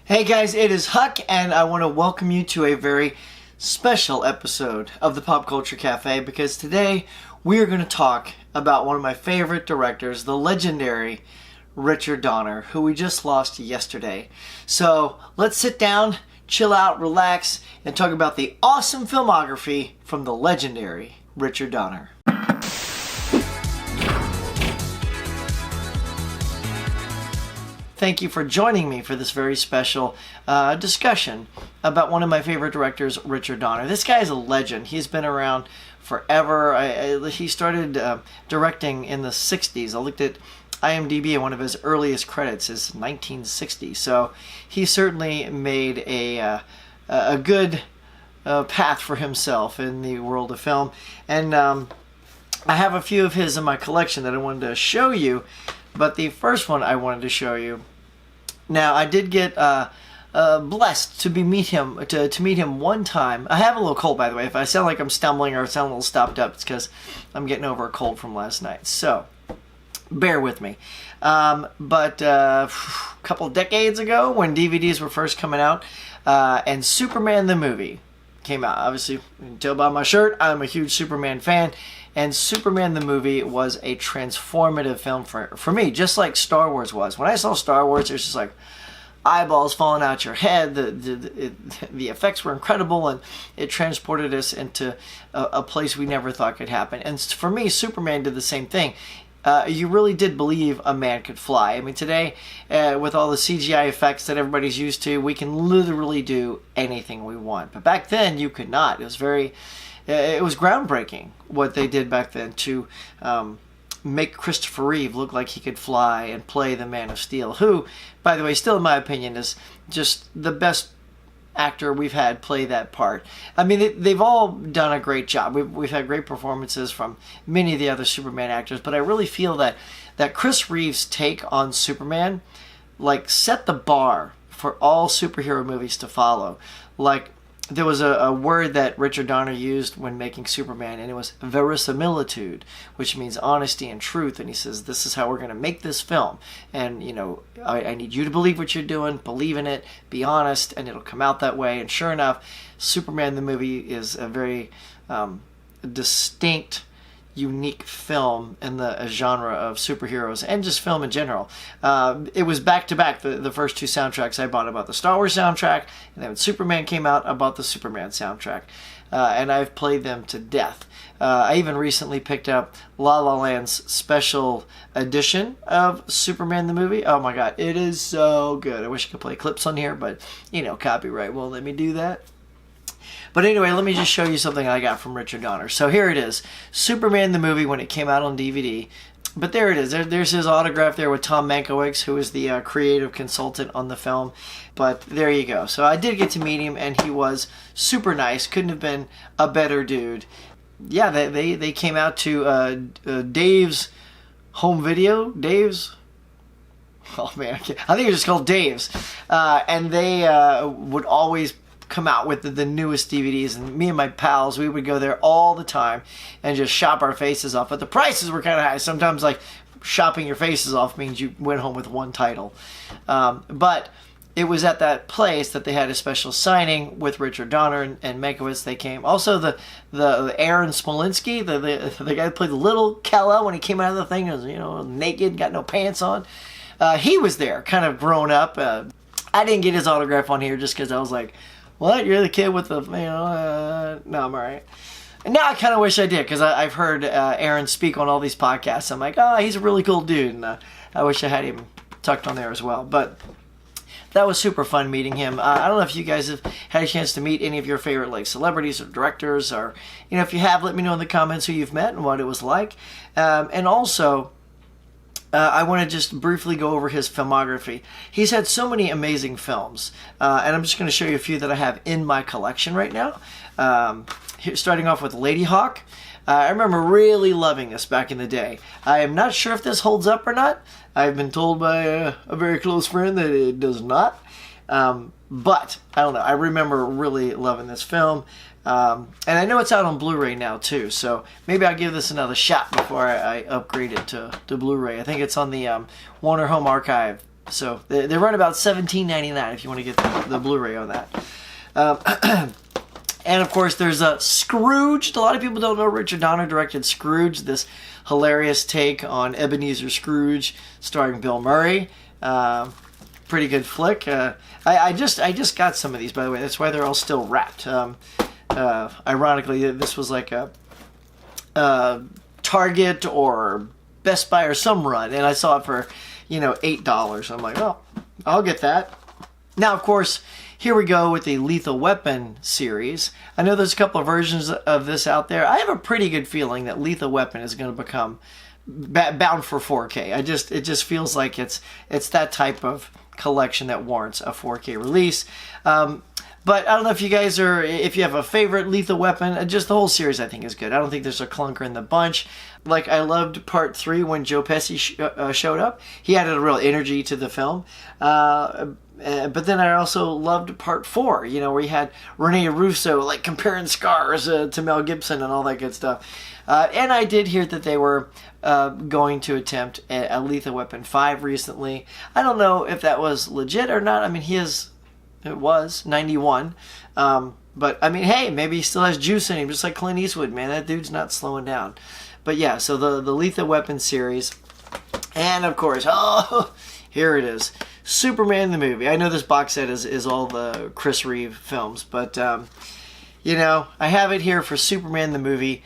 Hey guys, it is Huck, and I want to welcome you to a very special episode of the Pop Culture Cafe, because today we are going to talk about one of my favorite directors, the legendary Richard Donner, who we just lost yesterday. So let's sit down, chill out, relax, and talk about the awesome filmography from the legendary Richard Donner. Thank you for joining me for this very special discussion about one of my favorite directors, Richard Donner. This guy is a legend. He's been around forever. He started directing in the 60s. I looked at IMDb, and one of his earliest credits is 1960. So he certainly made a good path for himself in the world of film. And I have a few of his in my collection that I wanted to show you. But the first one I wanted to show you. Now, I did get blessed to meet him one time. I have a little cold, by the way. If I sound like I'm stumbling or sound a little stopped up, it's because I'm getting over a cold from last night. So, bear with me. But a couple decades ago, when DVDs were first coming out, and Superman the movie came out. Obviously, you can tell by my shirt, I'm a huge Superman fan. And Superman the movie was a transformative film for me, just like Star Wars was. When I saw Star Wars, it was just like eyeballs falling out your head. The effects were incredible, and it transported us into a place we never thought could happen. And for me, Superman did the same thing. You really did believe a man could fly. I mean, today, with all the CGI effects that everybody's used to, we can literally do anything we want. But back then, you could not. It was groundbreaking what they did back then to make Christopher Reeve look like he could fly and play the Man of Steel, who, by the way, still in my opinion, is just the best actor we've had play that part. I mean, they've all done a great job. We've had great performances from many of the other Superman actors, but I really feel that Chris Reeve's take on Superman, like, set the bar for all superhero movies to follow. Like, there was a word that Richard Donner used when making Superman, and it was verisimilitude, which means honesty and truth. And he says, this is how we're going to make this film. And, you know, I need you to believe what you're doing, believe in it, be honest, and it'll come out that way. And sure enough, Superman the movie is a very distinct, unique film in the genre of superheroes and just film in general. It was back-to-back, the first two soundtracks I bought. I bought the Star Wars soundtrack, and then when Superman came out, I bought the Superman soundtrack. And I've played them to death. I even recently picked up La La Land's special edition of Superman the movie. Oh my god, it is so good. I wish I could play clips on here, but, you know, copyright won't let me do that. But anyway, let me just show you something I got from Richard Donner. So here it is. Superman the movie when it came out on DVD. But there it is. There's his autograph there with Tom Mankiewicz, who is the creative consultant on the film. But there you go. So I did get to meet him, and he was super nice. Couldn't have been a better dude. Yeah, they came out to Dave's home video. Dave's? Oh, man. I think it was just called Dave's. And they would always come out with the newest DVDs, and me and my pals, we would go there all the time and just shop our faces off. But the prices were kind of high. Sometimes, like, shopping your faces off means you went home with one title. But it was at that place that they had a special signing with Richard Donner and Mankiewicz. They came. Also, the Aaron Smolinski, the guy who played the little Kal-El when he came out of the thing, was, you know, naked, got no pants on. He was there, kind of grown up. I didn't get his autograph on here just because I was like, what? You're the kid with the, no, I'm all right. And now I kind of wish I did, because I've heard Aaron speak on all these podcasts. I'm like, oh, he's a really cool dude, and I wish I had him tucked on there as well. But that was super fun meeting him. I don't know if you guys have had a chance to meet any of your favorite, like, celebrities or directors, or, you know, if you have, let me know in the comments who you've met and what it was like. And also, I want to just briefly go over his filmography. He's had so many amazing films, and I'm just going to show you a few that I have in my collection right now. Starting off with Lady Hawk. I remember really loving this back in the day. I am not sure if this holds up or not. I've been told by a very close friend that it does not. But, I don't know, I remember really loving this film. And I know it's out on Blu-ray now too, so maybe I'll give this another shot before I upgrade it to Blu-ray. I think it's on the Warner Home Archive So they run about $17.99 if you want to get the Blu-ray on that. And of course, there's Scrooge. A lot of people don't know Richard Donner directed Scrooge, this hilarious take on Ebenezer Scrooge, starring Bill Murray. Pretty good flick. I just got some of these, by the way. That's why they're all still wrapped. Ironically, this was like a Target or Best Buy or some run, and I saw it for, $8. I'm like, oh, I'll get that. Now, of course, here we go with the Lethal Weapon series. I know there's a couple of versions of this out there. I have a pretty good feeling that Lethal Weapon is going to become bound for 4K. It just feels like it's that type of collection that warrants a 4K release. But I don't know if you guys if you have a favorite Lethal Weapon. Just the whole series I think is good. I don't think there's a clunker in the bunch. Like, I loved Part 3 when Joe Pesci showed up. He added a real energy to the film. But then I also loved Part 4, where you had Rene Russo like comparing scars to Mel Gibson and all that good stuff. And I did hear that they were going to attempt a Lethal Weapon 5 recently. I don't know if that was legit or not. I mean, it was 91. But I mean, hey, maybe he still has juice in him, just like Clint Eastwood, man. That dude's not slowing down. But yeah, so the Lethal Weapon series. And of course, here it is. Superman the movie. I know this box set is all the Chris Reeve films, but I have it here for Superman the movie.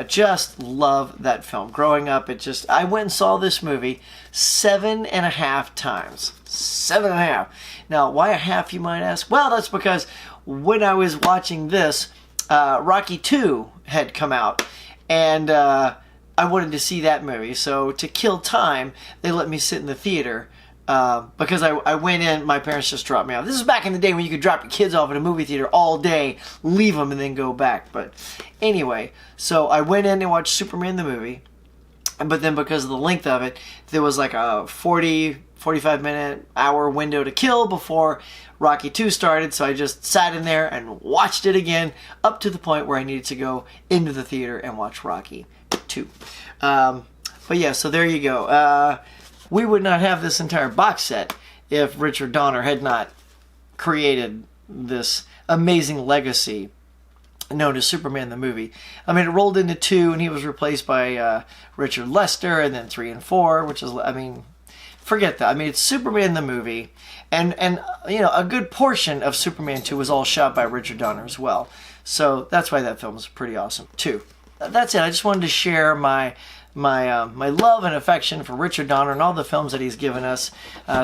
Just love that film. Growing up, I went and saw this movie 7.5 times. 7.5. Now, why a half, you might ask? Well, that's because when I was watching this, Rocky 2 had come out, and I wanted to see that movie. So to kill time, they let me sit in the theater. Because I went in, my parents just dropped me off. This is back in the day when you could drop your kids off at a movie theater all day, leave them, and then go back. But anyway, so I went in and watched Superman the movie. But then because of the length of it, there was like a 45 minute, hour window to kill before Rocky 2 started. So I just sat in there and watched it again up to the point where I needed to go into the theater and watch Rocky 2. But yeah, so there you go. We would not have this entire box set if Richard Donner had not created this amazing legacy known as Superman the movie. I mean, it rolled into 2 and he was replaced by Richard Lester, and then 3 and 4, which is, forget that. I mean, it's Superman the movie, and a good portion of Superman 2 was all shot by Richard Donner as well. So that's why that film is pretty awesome too. That's it. I just wanted to share my love and affection for Richard Donner and all the films that he's given us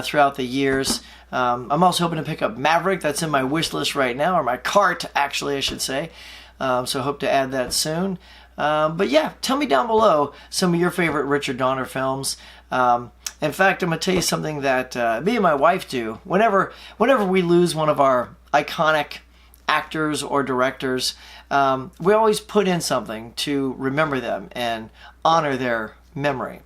throughout the years. I'm also hoping to pick up Maverick. That's in my wish list right now, or my cart, actually, I should say. So hope to add that soon. But yeah, tell me down below some of your favorite Richard Donner films. In fact, I'm going to tell you something that me and my wife do. Whenever we lose one of our iconic actors or directors, we always put in something to remember them and honor their memory.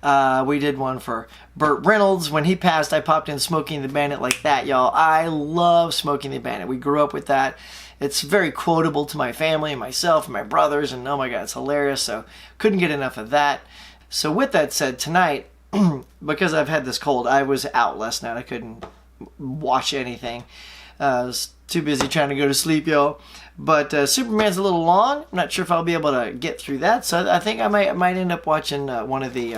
We did one for Burt Reynolds. When he passed, I popped in Smokey and the Bandit like that, y'all. I love Smokey and the Bandit. We grew up with that. It's very quotable to my family and myself and my brothers, and oh my god, it's hilarious, so couldn't get enough of that. So with that said, tonight, because I've had this cold, I was out last night. I couldn't watch anything. I was too busy trying to go to sleep, y'all. But Superman's a little long. I'm not sure if I'll be able to get through that, so I think I might end up watching one of the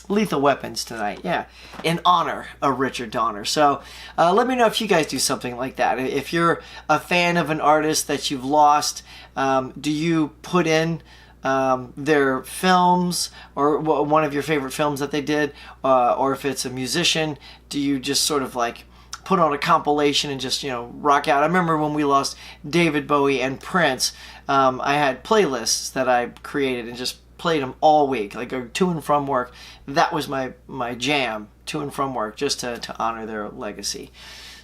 Lethal Weapons tonight, yeah, in honor of Richard Donner. So let me know if you guys do something like that. If you're a fan of an artist that you've lost, do you put in their films or one of your favorite films that they did, or if it's a musician, do you just sort of like put on a compilation and just, rock out? I remember when we lost David Bowie and Prince, I had playlists that I created and just played them all week, like to and from work. That was my jam, to and from work, just to honor their legacy.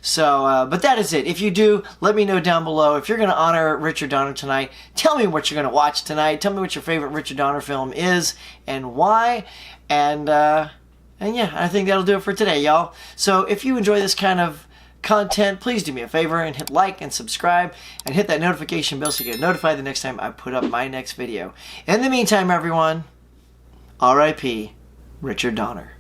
So, but that is it. If you do, let me know down below. If you're going to honor Richard Donner tonight, tell me what you're going to watch tonight. Tell me what your favorite Richard Donner film is and why. And yeah, I think that'll do it for today, y'all. So if you enjoy this kind of content, please do me a favor and hit like and subscribe and hit that notification bell so you get notified the next time I put up my next video. In the meantime, everyone, R.I.P. Richard Donner.